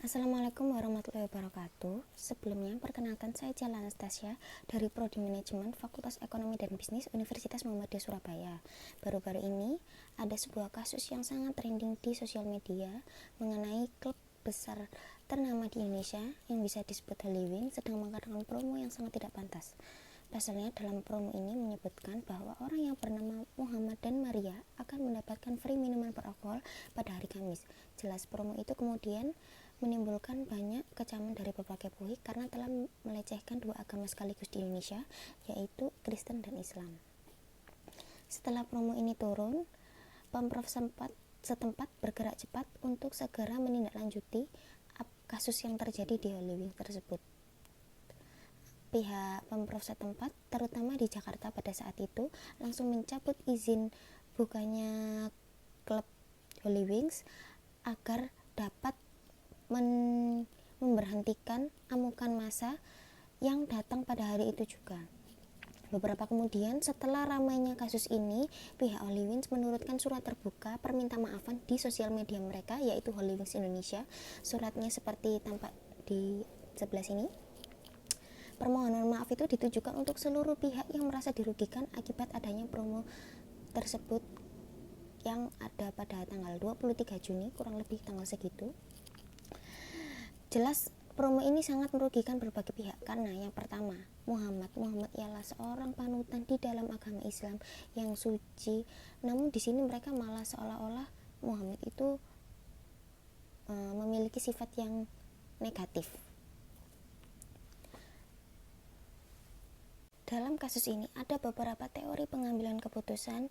Assalamualaikum warahmatullahi wabarakatuh. Sebelumnya, perkenalkan saya Jala Anastasia dari Prodi Manajemen Fakultas Ekonomi dan Bisnis Universitas Muhammadiyah Surabaya. Baru-baru ini ada sebuah kasus yang sangat trending di sosial media mengenai klub besar ternama di Indonesia yang bisa disebut Holywings sedang mengadakan promo yang sangat tidak pantas. Pasalnya dalam promo ini menyebutkan bahwa orang yang bernama Muhammad dan Maria akan mendapatkan free minuman beralkohol pada hari Kamis. Jelas promo itu kemudian menimbulkan banyak kecaman dari berbagai pihak karena telah melecehkan dua agama sekaligus di Indonesia, yaitu Kristen dan Islam. Setelah promo ini turun, Pemprov setempat bergerak cepat untuk segera menindaklanjuti kasus yang terjadi di Holywings tersebut. Pihak Pemprov setempat, terutama di Jakarta pada saat itu, langsung mencabut izin bukanya klub Holywings agar dapat memberhentikan amukan massa yang datang pada hari itu juga. Beberapa kemudian, setelah ramainya kasus ini, pihak Holywings menurunkan surat terbuka permintaan maafan di sosial media mereka, yaitu Holywings Indonesia. Suratnya seperti tampak di sebelah sini. Permohonan maaf itu ditujukan untuk seluruh pihak yang merasa dirugikan akibat adanya promo tersebut yang ada pada tanggal 23 Juni, kurang lebih tanggal segitu. Jelas promo ini sangat merugikan berbagai pihak karena yang pertama, Muhammad ialah seorang panutan di dalam agama Islam yang suci. Namun di sini mereka malah seolah-olah Muhammad itu memiliki sifat yang negatif. Dalam kasus ini ada beberapa teori pengambilan keputusan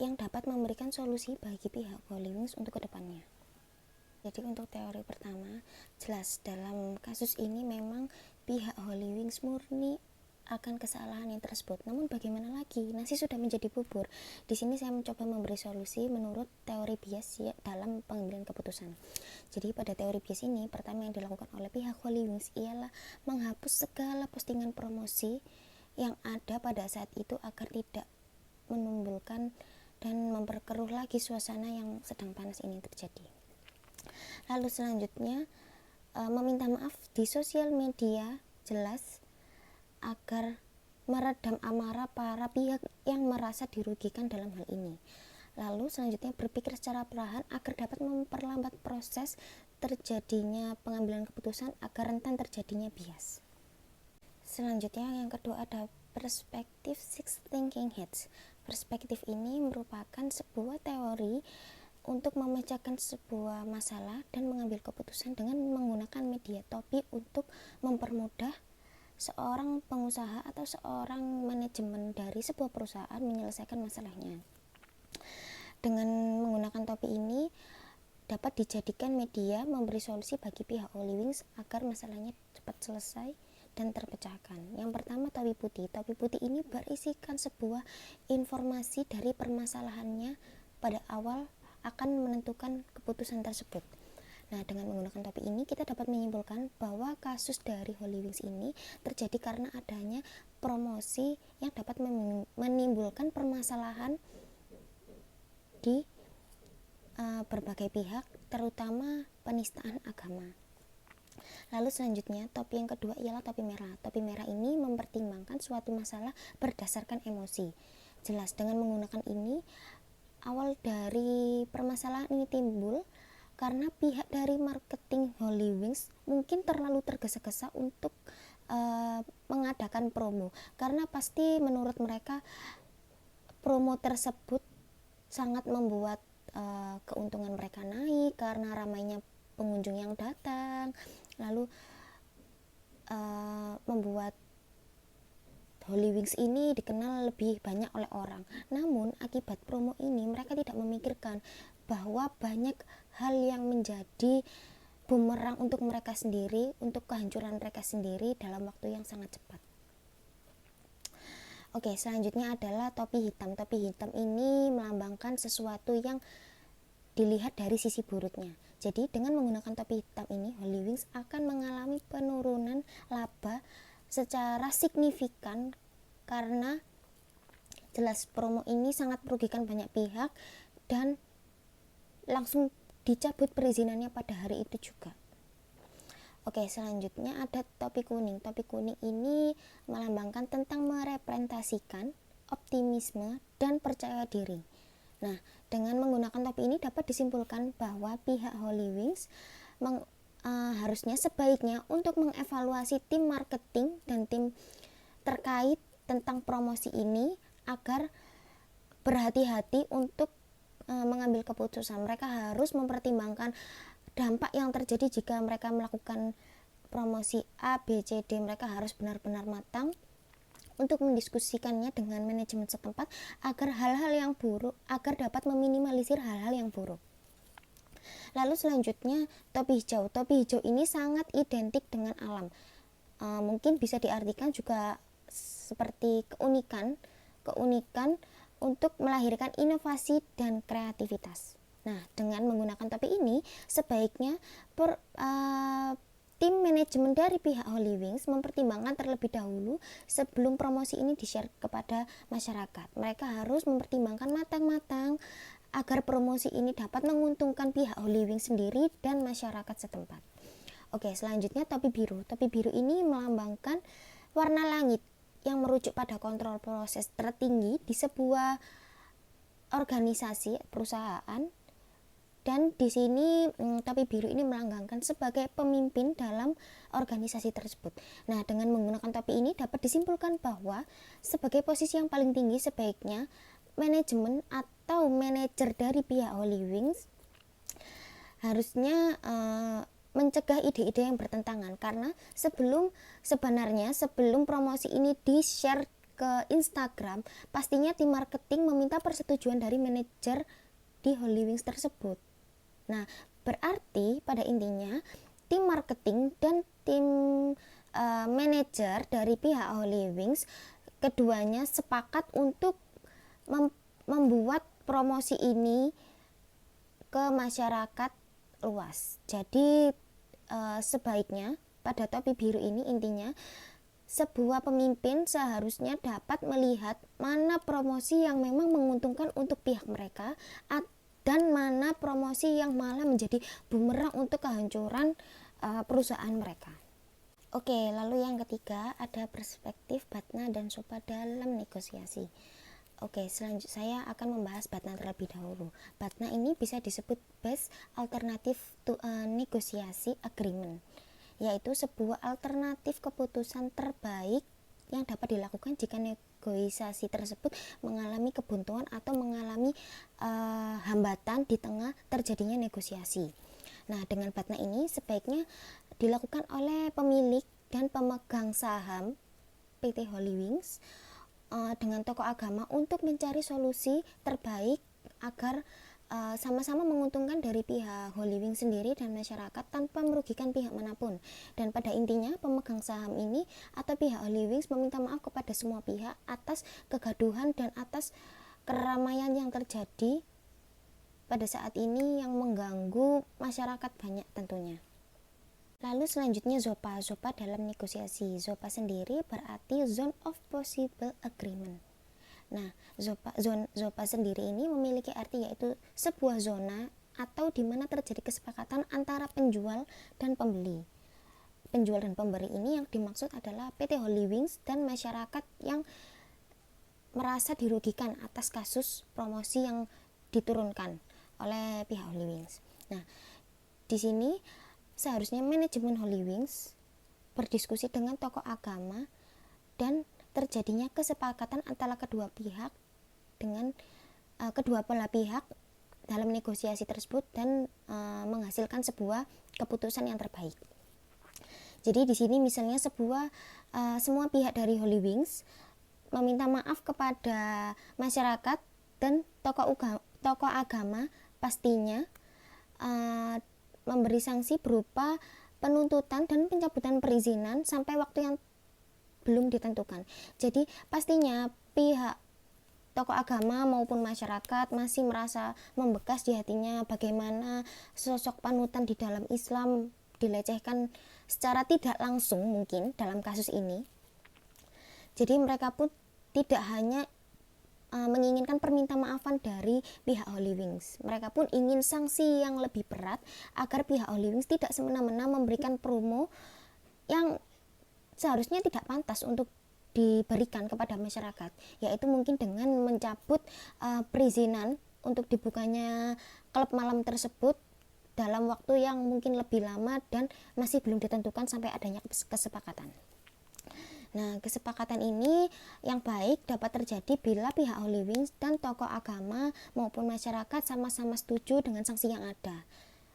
yang dapat memberikan solusi bagi pihak Holywings untuk kedepannya. Jadi untuk teori pertama, jelas dalam kasus ini memang pihak Holywings murni akan kesalahan yang tersebut. Namun bagaimana lagi? Nasi sudah menjadi bubur. Di sini saya mencoba memberi solusi menurut teori bias dalam pengambilan keputusan. Jadi pada teori bias ini, pertama yang dilakukan oleh pihak Holywings ialah menghapus segala postingan promosi yang ada pada saat itu agar tidak menimbulkan dan memperkeruh lagi suasana yang sedang panas ini terjadi. Lalu selanjutnya meminta maaf di sosial media, jelas agar meredam amarah para pihak yang merasa dirugikan dalam hal ini. Lalu selanjutnya berpikir secara perlahan agar dapat memperlambat proses terjadinya pengambilan keputusan agar rentan terjadinya bias. Selanjutnya yang kedua ada perspektif six thinking heads. Perspektif ini merupakan sebuah teori untuk memecahkan sebuah masalah dan mengambil keputusan dengan menggunakan media topi untuk mempermudah seorang pengusaha atau seorang manajemen dari sebuah perusahaan menyelesaikan masalahnya. Dengan menggunakan topi ini dapat dijadikan media memberi solusi bagi pihak Holywings agar masalahnya cepat selesai dan terpecahkan. Yang pertama, topi putih. Topi putih ini berisikan sebuah informasi dari permasalahannya pada awal akan menentukan keputusan tersebut. Nah, dengan menggunakan topi ini kita dapat menyimpulkan bahwa kasus dari Holywings ini terjadi karena adanya promosi yang dapat menimbulkan permasalahan di berbagai pihak, terutama penistaan agama. Lalu selanjutnya, topi yang kedua ialah topi merah. Topi merah ini mempertimbangkan suatu masalah berdasarkan emosi. Jelas dengan menggunakan ini, awal dari permasalahan ini timbul karena pihak dari marketing Holywings mungkin terlalu tergesa-gesa untuk mengadakan promo, karena pasti menurut mereka promo tersebut sangat membuat keuntungan mereka naik karena ramainya pengunjung yang datang, lalu membuat Holywings ini dikenal lebih banyak oleh orang. Namun akibat promo ini mereka tidak memikirkan bahwa banyak hal yang menjadi bumerang untuk mereka sendiri, untuk kehancuran mereka sendiri dalam waktu yang sangat cepat. Oke, selanjutnya adalah topi hitam. Topi hitam ini melambangkan sesuatu yang dilihat dari sisi buruknya. Jadi dengan menggunakan topi hitam ini, Holywings akan mengalami penurunan laba secara signifikan karena jelas promo ini sangat merugikan banyak pihak dan langsung dicabut perizinannya pada hari itu juga. Oke, selanjutnya ada topi kuning. Topi kuning ini melambangkan tentang merepresentasikan optimisme dan percaya diri. Nah, dengan menggunakan topi ini dapat disimpulkan bahwa pihak Holy Wings harusnya sebaiknya untuk mengevaluasi tim marketing dan tim terkait tentang promosi ini agar berhati-hati untuk mengambil keputusan. Mereka harus mempertimbangkan dampak yang terjadi jika mereka melakukan promosi A, B, C, D. Mereka harus benar-benar matang untuk mendiskusikannya dengan manajemen setempat agar dapat meminimalisir hal-hal yang buruk. Lalu selanjutnya topi hijau. Topi hijau ini sangat identik dengan alam. Mungkin bisa diartikan juga seperti keunikan untuk melahirkan inovasi dan kreativitas. Nah, dengan menggunakan topi ini, sebaiknya tim manajemen dari pihak Holy Wings mempertimbangkan terlebih dahulu sebelum promosi ini di-share kepada masyarakat. Mereka harus mempertimbangkan matang-matang agar promosi ini dapat menguntungkan pihak Holy Wings sendiri dan masyarakat setempat. Oke, selanjutnya topi biru. Topi biru ini melambangkan warna langit yang merujuk pada kontrol proses tertinggi di sebuah organisasi perusahaan, dan di sini topi biru ini melambangkan sebagai pemimpin dalam organisasi tersebut. Nah, dengan menggunakan topi ini dapat disimpulkan bahwa sebagai posisi yang paling tinggi sebaiknya manajemen atau manajer dari pihak Holy Wings harusnya mencegah ide-ide yang bertentangan, karena sebelum promosi ini di-share ke Instagram, pastinya tim marketing meminta persetujuan dari manajer di Holy Wings tersebut. Nah, berarti pada intinya tim marketing dan tim manajer dari pihak Holy Wings keduanya sepakat untuk membuat promosi ini ke masyarakat luas. Jadi sebaiknya pada topi biru ini intinya sebuah pemimpin seharusnya dapat melihat mana promosi yang memang menguntungkan untuk pihak mereka dan mana promosi yang malah menjadi bumerang untuk kehancuran perusahaan mereka. Oke, lalu yang ketiga ada perspektif Batna dan Sopa dalam negosiasi. Oke, selanjutnya saya akan membahas Batna terlebih dahulu. Batna ini bisa disebut best alternative to a negotiation agreement, yaitu sebuah alternatif keputusan terbaik yang dapat dilakukan jika negosiasi tersebut mengalami kebuntuan atau mengalami hambatan di tengah terjadinya negosiasi. Nah, dengan Batna ini sebaiknya dilakukan oleh pemilik dan pemegang saham PT Holy Wings dengan tokoh agama untuk mencari solusi terbaik agar sama-sama menguntungkan dari pihak Holy Wings sendiri dan masyarakat tanpa merugikan pihak manapun. Dan pada intinya pemegang saham ini atau pihak Holy Wings meminta maaf kepada semua pihak atas kegaduhan dan atas keramaian yang terjadi pada saat ini yang mengganggu masyarakat banyak tentunya. Lalu selanjutnya ZOPA. ZOPA dalam negosiasi. ZOPA sendiri berarti Zone of Possible Agreement. Nah, ZOPA sendiri ini memiliki arti yaitu sebuah zona atau di mana terjadi kesepakatan antara penjual dan pembeli. Penjual dan pemberi ini yang dimaksud adalah PT Holy Wings dan masyarakat yang merasa dirugikan atas kasus promosi yang diturunkan oleh pihak Holy Wings. Nah, di sini seharusnya manajemen Holy Wings berdiskusi dengan tokoh agama dan terjadinya kesepakatan antara kedua belah pihak dalam negosiasi tersebut dan menghasilkan sebuah keputusan yang terbaik. Jadi di sini misalnya semua pihak dari Holy Wings meminta maaf kepada masyarakat dan tokoh agama pastinya memberi sanksi berupa penuntutan dan pencabutan perizinan sampai waktu yang belum ditentukan. Jadi pastinya pihak tokoh agama maupun masyarakat masih merasa membekas di hatinya bagaimana sosok panutan di dalam Islam dilecehkan secara tidak langsung mungkin dalam kasus ini. Jadi mereka pun tidak hanya menginginkan permintaan maafan dari pihak Holywings. Mereka pun ingin sanksi yang lebih berat agar pihak Holywings tidak semena-mena memberikan promo yang seharusnya tidak pantas untuk diberikan kepada masyarakat, yaitu mungkin dengan mencabut perizinan untuk dibukanya klub malam tersebut dalam waktu yang mungkin lebih lama dan masih belum ditentukan sampai adanya kesepakatan. Nah, kesepakatan ini yang baik dapat terjadi bila pihak Holywings dan tokoh agama maupun masyarakat sama-sama setuju dengan sanksi yang ada,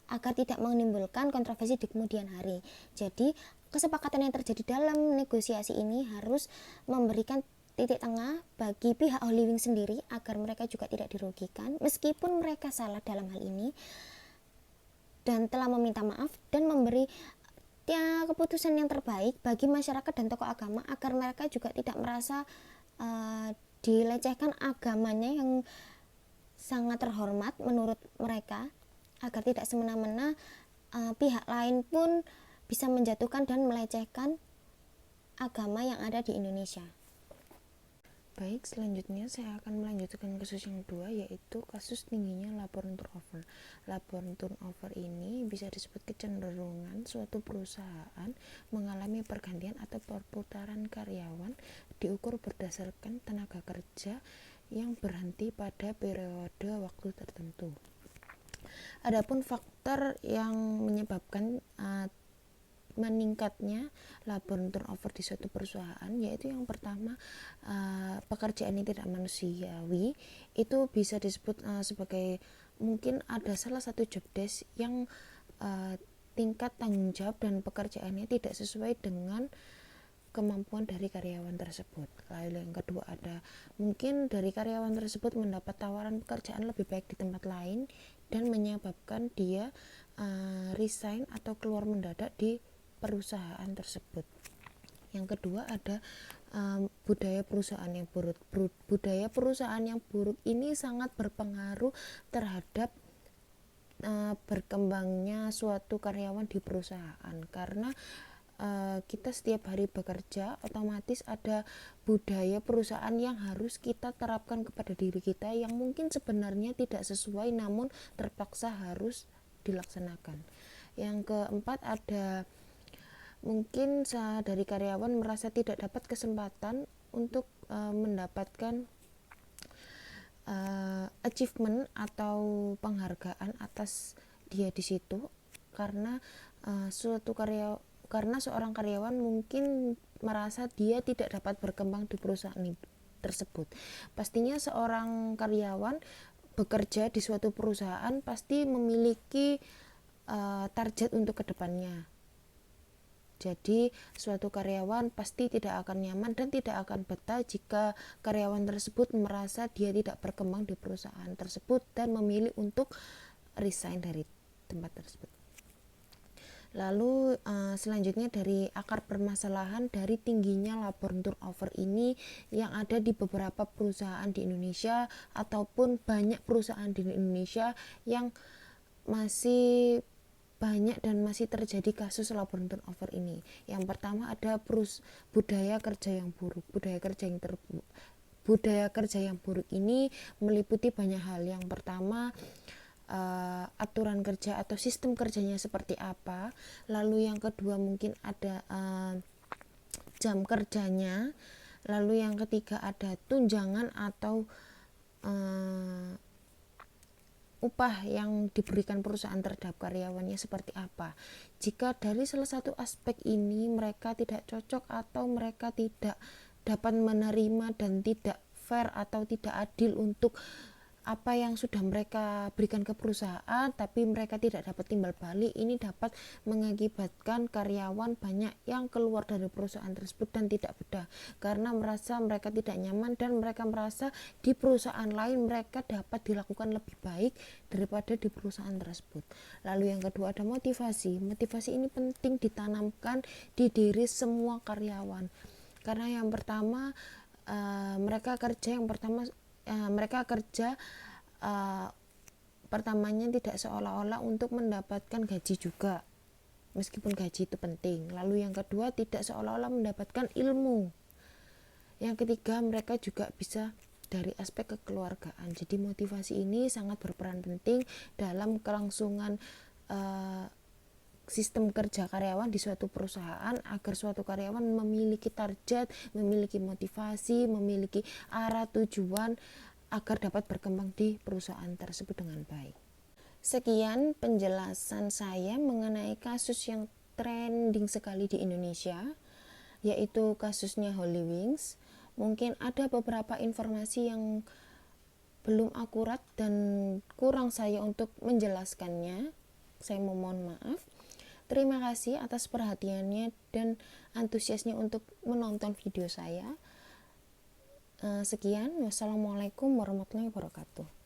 agar tidak menimbulkan kontroversi di kemudian hari. Jadi, kesepakatan yang terjadi dalam negosiasi ini harus memberikan titik tengah bagi pihak Holywings sendiri agar mereka juga tidak dirugikan meskipun mereka salah dalam hal ini dan telah meminta maaf dan memberi keputusan yang terbaik bagi masyarakat dan tokoh agama agar mereka juga tidak merasa dilecehkan agamanya yang sangat terhormat menurut mereka, agar tidak semena-mena pihak lain pun bisa menjatuhkan dan melecehkan agama yang ada di Indonesia. Baik, selanjutnya saya akan melanjutkan kasus yang kedua, yaitu kasus tingginya laporan turnover. Laporan turnover ini bisa disebut kecenderungan suatu perusahaan mengalami pergantian atau perputaran karyawan diukur berdasarkan tenaga kerja yang berhenti pada periode waktu tertentu. Adapun faktor yang menyebabkan meningkatnya laporan turnover di suatu perusahaan, yaitu yang pertama, pekerjaan ini tidak manusiawi. Itu bisa disebut sebagai mungkin ada salah satu job desk yang tingkat tanggung jawab dan pekerjaannya tidak sesuai dengan kemampuan dari karyawan tersebut. Lalu yang kedua, ada mungkin dari karyawan tersebut mendapat tawaran pekerjaan lebih baik di tempat lain dan menyebabkan dia resign atau keluar mendadak di perusahaan tersebut. Yang kedua, ada budaya perusahaan yang buruk. Budaya perusahaan yang buruk ini sangat berpengaruh terhadap berkembangnya suatu karyawan di perusahaan, karena kita setiap hari bekerja, otomatis ada budaya perusahaan yang harus kita terapkan kepada diri kita yang mungkin sebenarnya tidak sesuai namun terpaksa harus dilaksanakan. Yang keempat, ada mungkin dari karyawan merasa tidak dapat kesempatan untuk mendapatkan achievement atau penghargaan atas dia di situ, karena karena seorang karyawan mungkin merasa dia tidak dapat berkembang di perusahaan tersebut. Pastinya seorang karyawan bekerja di suatu perusahaan pasti memiliki target untuk kedepannya. Jadi suatu karyawan pasti tidak akan nyaman dan tidak akan betah jika karyawan tersebut merasa dia tidak berkembang di perusahaan tersebut dan memilih untuk resign dari tempat tersebut. Lalu selanjutnya, dari akar permasalahan dari tingginya laporan turnover ini yang ada di beberapa perusahaan di Indonesia ataupun banyak perusahaan di Indonesia yang masih banyak dan masih terjadi kasus laporan turnover ini. Yang pertama, ada budaya kerja yang buruk. Budaya kerja yang buruk ini meliputi banyak hal. Yang pertama, aturan kerja atau sistem kerjanya seperti apa. Lalu yang kedua, mungkin ada jam kerjanya. Lalu yang ketiga, ada tunjangan atau upah yang diberikan perusahaan terhadap karyawannya seperti apa. Jika dari salah satu aspek ini mereka tidak cocok atau mereka tidak dapat menerima dan tidak fair atau tidak adil untuk apa yang sudah mereka berikan ke perusahaan, tapi mereka tidak dapat timbal balik, ini dapat mengakibatkan karyawan banyak yang keluar dari perusahaan tersebut dan tidak betah karena merasa mereka tidak nyaman dan mereka merasa di perusahaan lain mereka dapat dilakukan lebih baik daripada di perusahaan tersebut. Lalu yang kedua, ada motivasi. Motivasi ini penting ditanamkan di diri semua karyawan, karena yang pertama, mereka kerja pertamanya tidak seolah-olah untuk mendapatkan gaji juga, meskipun gaji itu penting. Lalu yang kedua, tidak seolah-olah mendapatkan ilmu. Yang ketiga, mereka juga bisa dari aspek kekeluargaan. Jadi motivasi ini sangat berperan penting dalam kelangsungan sistem kerja karyawan di suatu perusahaan, agar suatu karyawan memiliki target, memiliki motivasi, memiliki arah tujuan agar dapat berkembang di perusahaan tersebut dengan baik. Sekian penjelasan saya mengenai kasus yang trending sekali di Indonesia, yaitu kasusnya Hollywings. Mungkin ada beberapa informasi yang belum akurat dan kurang saya untuk menjelaskannya. Saya memohon maaf. Terima kasih atas perhatiannya dan antusiasnya untuk menonton video saya. Sekian, wassalamualaikum warahmatullahi wabarakatuh.